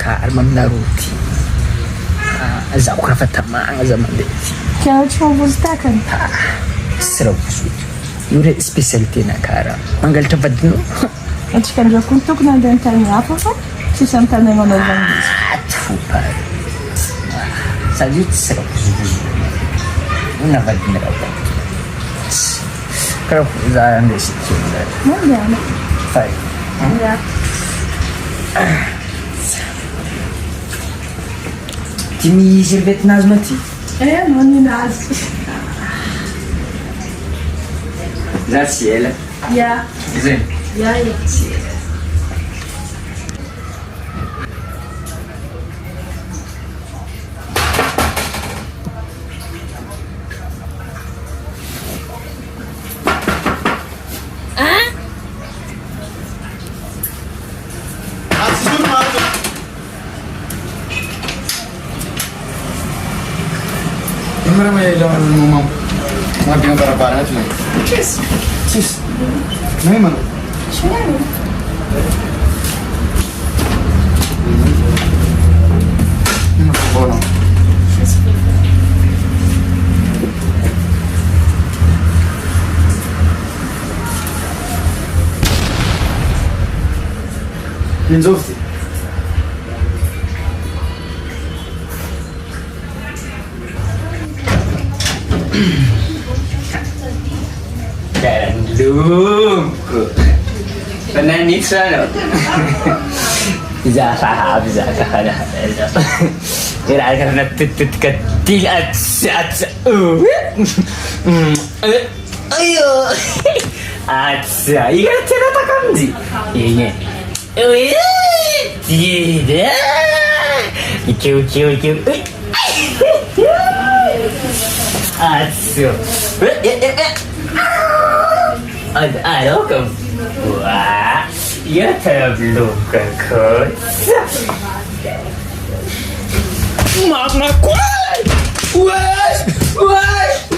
karma mnaruti za ukafata manga za mandeti kinachovuta sira kusudi yure specialty na kara mangal tafadno atikanja kuntuk na dentani hapo si santana ngono vangi tupa sajut sira kusudi una vadina rawa kara za ndesi kinda ndio fai ya Timi servet nazmati mani naz Zaciela ya Zin ya Gimana mai lawan mamam? Mau dengan barang-barang aja nih. Cis. Nah, mana? Ini mau bono. Inzofti. Jalan lumku Penanit sana Bisa sahab Bisa sahab Kira karena tutut ketil Atsa Ayo Atsa Iga cerita kanji Ini Tidak Ikiu Atsa Ada kamu? Wah, ya belum kekut. Mama kuat, wah.